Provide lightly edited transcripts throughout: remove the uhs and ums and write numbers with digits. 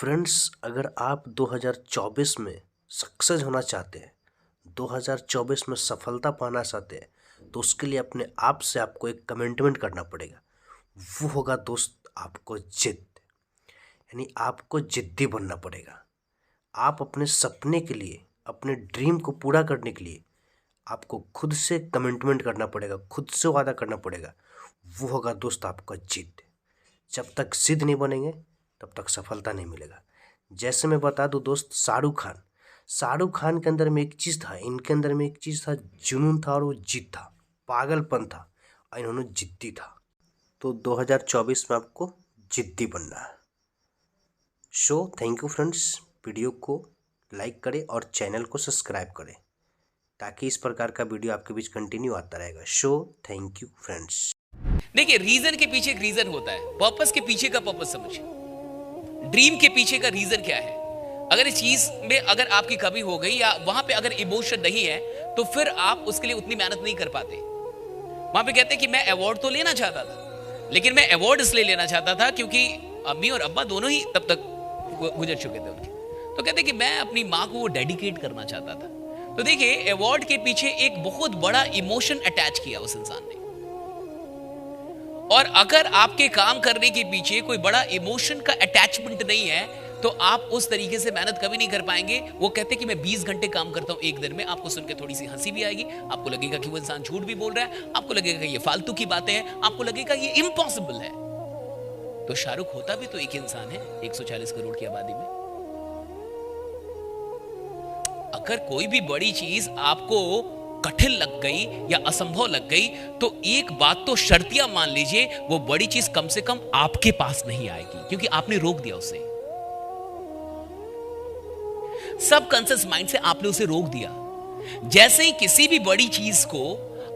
Friends, अगर आप 2024 में सक्सेस होना चाहते हैं, 2024 में सफलता पाना चाहते हैं, तो उसके लिए अपने आप से आपको एक कमिटमेंट करना पड़ेगा। वो होगा दोस्त आपको जिद, यानी आपको जिद्दी बनना पड़ेगा। आप अपने सपने के लिए, अपने ड्रीम को पूरा करने के लिए आपको खुद से कमिटमेंट करना पड़ेगा, खुद से वादा करना पड़ेगा। वो होगा दोस्त आपका जिद। जब तक जिद नहीं बनेंगे तब तक सफलता नहीं मिलेगा। जैसे मैं बता दूं दोस्त, शाहरुख खान के अंदर में एक चीज़ था, इनके अंदर में एक चीज़ था, जुनून था और वो जिद था, पागलपन था, और इन्होंने जिद्दी था। तो 2024 में आपको जिद्दी बनना है। Thank you friends. वीडियो को लाइक करें और चैनल को सब्सक्राइब करें ताकि इस प्रकार का वीडियो आपके बीच कंटिन्यू आता रहेगा। Thank you friends. देखिए, रीजन के पीछे एक रीजन होता है, पर्पस के पीछे का पर्पस समझिए, ड्रीम के पीछे का रीजन क्या है। अगर इस चीज में अगर आपकी कमी हो गई या वहां पे अगर इमोशन नहीं है तो फिर आप उसके लिए उतनी मेहनत नहीं कर पाते। वहां पे कहते हैं कि मैं अवार्ड तो लेना चाहता था, लेकिन मैं अवार्ड इसलिए लेना चाहता था क्योंकि अम्मी और अब्बा दोनों ही तब तक गुजर चुके थे उनके। तो कहते हैं कि मैं अपनी माँ को वो डेडिकेट करना चाहता था। तो देखिए, अवार्ड के पीछे एक बहुत बड़ा इमोशन अटैच किया उस इंसान ने। और अगर आपके काम करने के पीछे कोई बड़ा इमोशन का अटैचमेंट नहीं है तो आप उस तरीके से मेहनत कभी नहीं कर पाएंगे। वो कहते हैं कि मैं 20 घंटे काम करता हूं एक दिन में। आपको सुनकर थोड़ी सी हंसी भी आएगी, आपको लगेगा कि वो इंसान झूठ भी बोल रहा है, आपको लगेगा कि ये फालतू की बातें हैं, आपको लगेगा ये इम्पॉसिबल है। तो शाहरुख होता भी तो एक इंसान है 140 करोड़ की आबादी में। अगर कोई भी बड़ी चीज आपको कठिन लग गई या असंभव लग गई तो एक बात तो शर्तिया मान लीजिए, वो बड़ी चीज कम से कम आपके पास नहीं आएगी क्योंकि आपने रोक दिया उसे। सबकॉन्शियस माइंड से आपने उसे रोक दिया। जैसे ही किसी भी बड़ी चीज को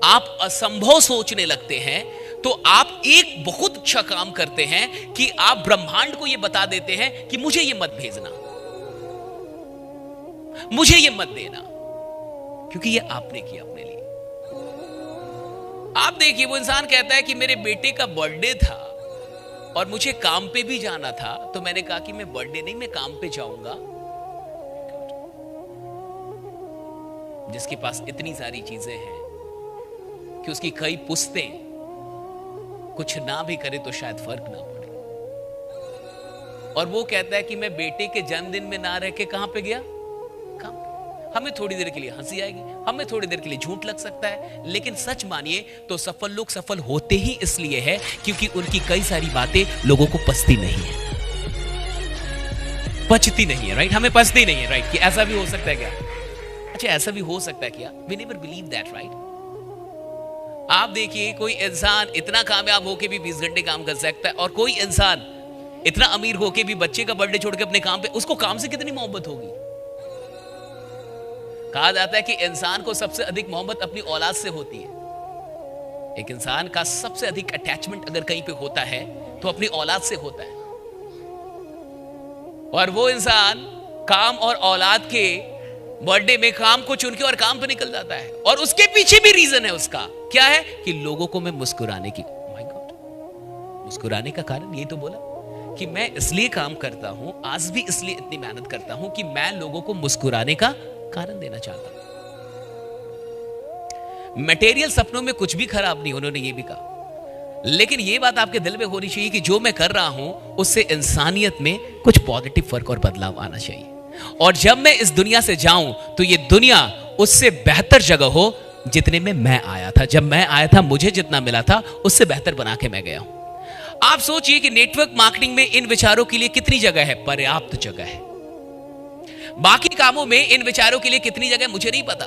आप असंभव सोचने लगते हैं तो आप एक बहुत अच्छा काम करते हैं कि आप ब्रह्मांड को यह बता देते हैं कि मुझे यह मत भेजना, मुझे यह मत देना, क्योंकि ये आपने किया अपने लिए। आप देखिए, वो इंसान कहता है कि मेरे बेटे का बर्थडे था और मुझे काम पे भी जाना था, तो मैंने कहा कि मैं बर्थडे नहीं, मैं काम पे जाऊंगा। जिसके पास इतनी सारी चीजें हैं कि उसकी कई पुश्तें कुछ ना भी करे तो शायद फर्क ना पड़े, और वो कहता है कि मैं बेटे के जन्मदिन में ना रह के कहां पे गया, काम पे। हमें थोड़ी देर के लिए हंसी आएगी, हमें थोड़ी देर के लिए झूठ लग सकता है, लेकिन सच मानिए तो सफल लोग सफल होते ही इसलिए है क्योंकि उनकी कई सारी बातें लोगों को पचती नहीं है, पचती नहीं है। राइट, हमें पचती नहीं है। राइट, कि ऐसा भी हो सकता है क्या? अच्छा, ऐसा भी हो सकता है क्या? We never believe that. Right, आप देखिए, कोई इंसान इतना कामयाब होके भी 20 घंटे काम कर सकता है, और कोई इंसान इतना अमीर होके भी बच्चे का बर्थडे छोड़ के अपने काम पे, उसको काम से कितनी मोहब्बत होगी। कहा जाता है कि इंसान को सबसे अधिक मोहब्बत अपनी औलाद से होती है। एक इंसान का सबसे अधिक अटैचमेंट अगर कहीं पे होता है तो अपनी औलाद से होता है, और वो इंसान काम और औलाद के बर्थडे में काम को चुन के और काम पे निकल जाता है। और उसके पीछे भी रीजन है उसका, क्या है कि लोगों को मैं मुस्कुराने की, माय गॉड, मुस्कुराने का कारण यही तो बोला कि मैं इसलिए काम करता हूं, आज भी इसलिए इतनी मेहनत करता हूं कि मैं लोगों को मुस्कुराने का कारण देना चाहता हूं। मटेरियल सपनों में कुछ भी खराब नहीं, उन्होंने ये भी कहा, लेकिन ये बात आपके दिल में होनी चाहिए कि जो मैं कर रहा हूं उससे इंसानियत में कुछ पॉजिटिव फर्क और बदलाव आना चाहिए, और जब मैं इस दुनिया से जाऊं तो ये दुनिया उससे बेहतर जगह हो जितने में मैं आया था। जब मैं आया था मुझे जितना मिला था उससे बेहतर बना के मैं गया हूं। आप सोचिए कि नेटवर्क मार्केटिंग में इन विचारों के लिए कितनी जगह है? पर्याप्त जगह है। बाकी कामों में इन विचारों के लिए कितनी जगह मुझे नहीं पता।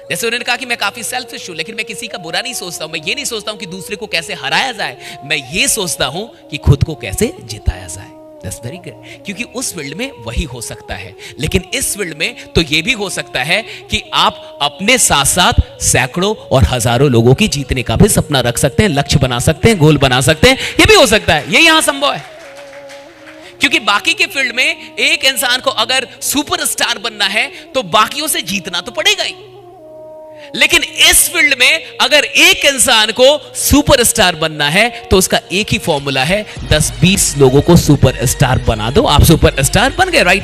जैसे उन्होंने कहा कि मैं काफी सेल्फिश हूं, लेकिन मैं किसी का बुरा नहीं सोचता हूं। मैं ये नहीं सोचता हूं कि दूसरे को कैसे हराया जाए, मैं ये सोचता हूं कि खुद को कैसे जिताया जाए। That's very good, क्योंकि उस फील्ड में वही हो सकता है, लेकिन इस फील्ड में तो ये भी हो सकता है कि आप अपने साथ साथ सैकड़ों और हजारों लोगों की जीतने का भी सपना रख सकते हैं, लक्ष्य बना सकते हैं, गोल बना सकते हैं। ये भी हो सकता है, ये यहां संभव है, क्योंकि बाकी के फील्ड में एक इंसान को अगर सुपरस्टार बनना है तो बाकियों से जीतना तो पड़ेगा ही। लेकिन इस फील्ड में अगर एक इंसान को सुपरस्टार बनना है तो उसका एक ही फॉर्मूला है, 10-20 लोगों को सुपरस्टार बना दो, आप सुपरस्टार बन गए, राइट?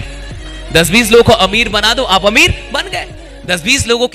10-20 लोगों को अमीर बना दो, आप अमीर बन गए। 10-20 लोगों